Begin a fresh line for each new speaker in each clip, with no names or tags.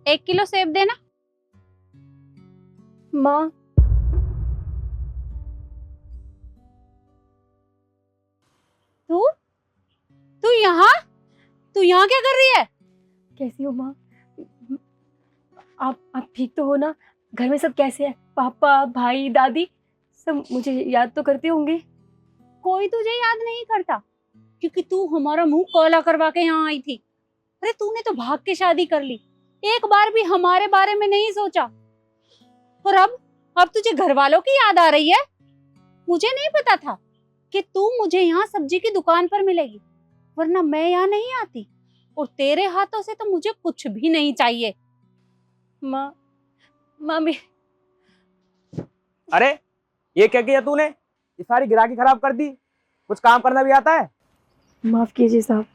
1 kilo सेब देना।
माँ,
तू तू यहाँ तू यहाँ क्या कर रही है?
कैसी हो माँ? आप ठीक तो हो ना? घर में सब कैसे हैं? पापा, भाई, दादी सब मुझे याद तो करते होंगे।
कोई तुझे याद नहीं करता क्योंकि तू हमारा मुंह काला करवा के यहाँ आई थी। अरे तूने तो भाग के शादी कर ली, एक बार भी हमारे बारे में नहीं सोचा। और अब तुझे घर वालों की याद आ रही है। मुझे नहीं पता था कि तू मुझे यहाँ सब्जी की दुकान पर मिलेगी, वरना मैं यहाँ नहीं आती। और तेरे हाथों से तो मुझे कुछ भी नहीं चाहिए।
माँ, मैं
अरे ये क्या किया तूने? ये सारी ग्राहकी खराब कर दी। कुछ काम करना भी आता है?
माफ कीजिए साहब।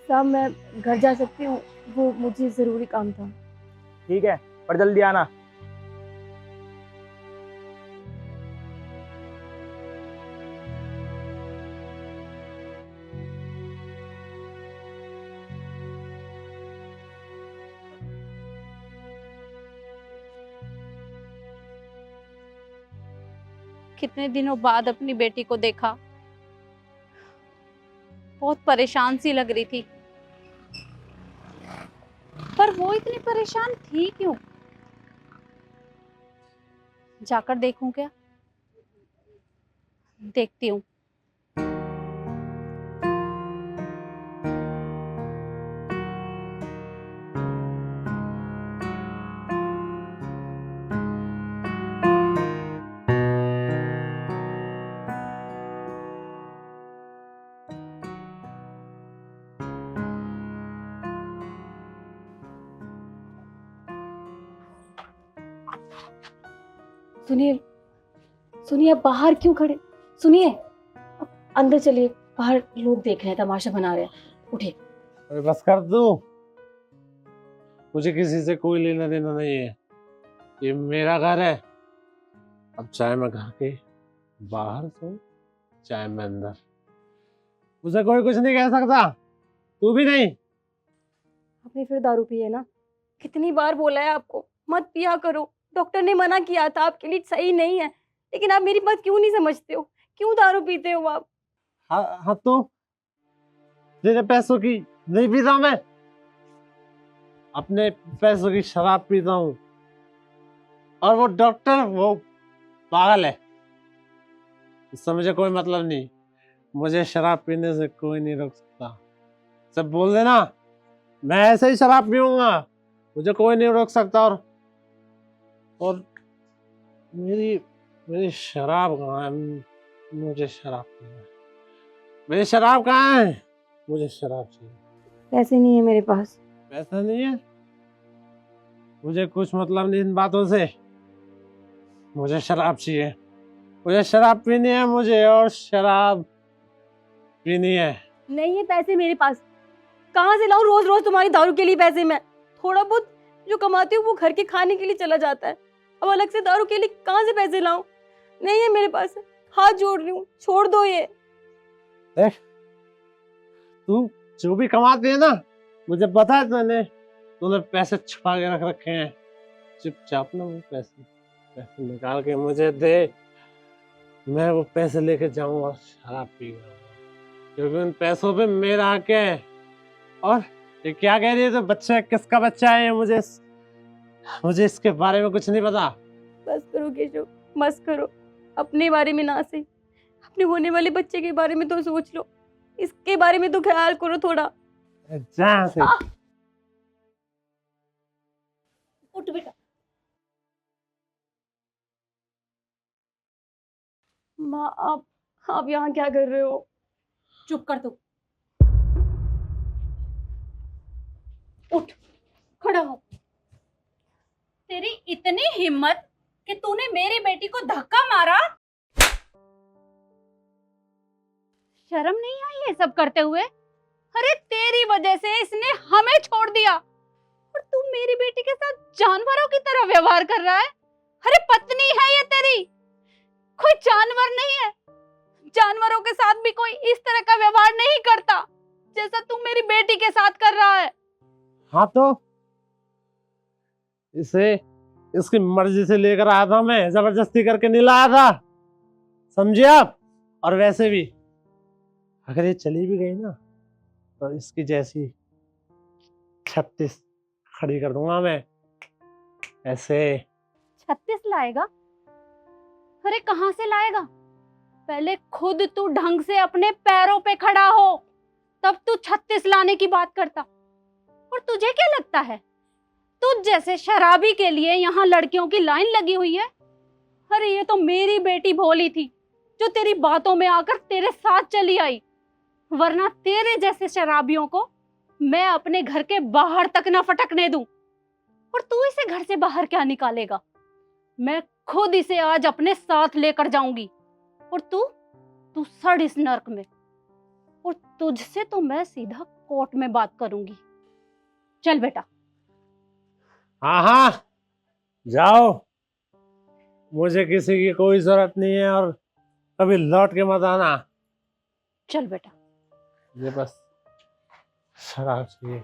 साहब मैं घर जा सकती हूँ? वो मुझे जरूरी काम था।
ठीक है, पर जल्दी आना।
कितने दिनों बाद अपनी बेटी को देखा, बहुत परेशान सी लग रही थी। पर वो इतनी परेशान थी क्यों? जाकर देखूं क्या? देखती हूँ।
सुनिए, सुनिए, आप बाहर क्यों खड़े? सुनिए, आप अंदर चलिए, बाहर लोग देख रहे हैं, तमाशा बना रहे हैं। उठिए।
अरे बस कर दो, मुझे किसी से कोई लेना देना नहीं है। ये मेरा घर है। अब चाहे मैं घर के बाहर सोऊं चाहे मैं अंदर, मुझे कोई कुछ नहीं कह सकता। तू भी नहीं।
आपने फिर दारू पी है ना? कितनी बार बोला है आपको मत पिया करो। डॉक्टर ने मना किया था, आपके लिए सही नहीं है। लेकिन आप मेरी बात क्यों नहीं समझते हो? क्यों दारू पीते हो आप?
हाँ हाँ, तो तेरे पैसों की नहीं पीता मैं, अपने पैसों की शराब पीता हूँ। और वो डॉक्टर वो पागल है, इससे मुझे कोई मतलब नहीं। मुझे शराब पीने से कोई नहीं रोक सकता। सब बोल देना मैं ऐसे ही शराब पीऊंगा, मुझे कोई नहीं रोक सकता। और मेरी मेरी शराब कहाँ है? मुझे शराब पीना है। मेरी शराब कहाँ है? मुझे शराब चाहिए।
पैसे नहीं है मेरे पास।
पैसा नहीं है? मुझे कुछ मतलब नहीं इन बातों से। मुझे शराब चाहिए, मुझे शराब पीनी है, मुझे और शराब पीनी है।
नहीं है पैसे मेरे पास। कहाँ से लाऊं रोज रोज तुम्हारी दारू के लिए पैसे? मैं थोड़ा बहुत जो कमाती हूँ वो घर के खाने के लिए चला जाता है। अब अलग से दारू के लिए कहाँ से पैसे लाऊं? नहीं है मेरे पास। हाथ जोड़ रही हूँ, छोड़ दो ये।
देख, तू जो भी कमाती है ना, मुझे पता है तूने पैसे छुपा के रख रखे हैं। चुपचाप ना वो पैसे निकाल के मुझे दे। मैं वो पैसे लेके जाऊंगा और शराब पीऊंगा, क्योंकि उन पैसों पे मेरा हक है। और ये क्या कह रही है? तो बच्चा किसका बच्चा है? मुझे इसके बारे में कुछ नहीं पता।
बस करो केशव, बस करो। अपने बारे में ना सही, अपने होने वाले बच्चे के बारे में तो सोच लो। इसके बारे में तो ख्याल करो थोड़ा।
जहाँ से
उठ बेटा। माँ, आप यहाँ क्या कर रहे हो?
चुप कर तू। उठ, खड़ा हो। तेरी इतनी हिम्मत कि तूने मेरी बेटी को धक्का मारा। शर्म नहीं आई ये सब करते हुए? अरे तेरी वजह से इसने हमें छोड़ दिया और तू मेरी बेटी के साथ जानवरों की तरह व्यवहार कर रहा है। अरे पत्नी है ये तेरी, कोई जानवर नहीं है। जानवरों के साथ भी कोई इस तरह का व्यवहार नहीं करता। जैसा तू मेरी बेटी के साथ कर रहा है।
हाँ तो इसे इसकी मर्जी से लेकर आया था मैं, जबरदस्ती करके नहीं लाया था, समझे आप? और वैसे भी अगर ये चली भी गई ना तो इसकी जैसी 36 खड़ी कर दूंगा मैं ऐसे।
36 लाएगा? अरे कहाँ से लाएगा? पहले खुद तू ढंग से अपने पैरों पे खड़ा हो, तब तू 36 लाने की बात करता। और तुझे क्या लगता है तुझ जैसे शराबी के लिए यहाँ लड़कियों की लाइन लगी हुई है? अरे ये तो मेरी बेटी भोली थी जो तेरी बातों में आकर तेरे साथ चली आई, वरना तेरे जैसे शराबियों को मैं अपने घर के बाहर तक ना फटकने दूं। और तू इसे घर से बाहर क्या निकालेगा? मैं खुद इसे आज अपने साथ लेकर जाऊंगी और तू सड़ इस नर्क में। और तुझसे तो मैं सीधा कोर्ट में बात करूंगी। चल बेटा।
हाँ हाँ जाओ, मुझे किसी की कोई जरूरत नहीं है और कभी लौट के मत आना।
चल बेटा।
ये बस शराब चाहिए।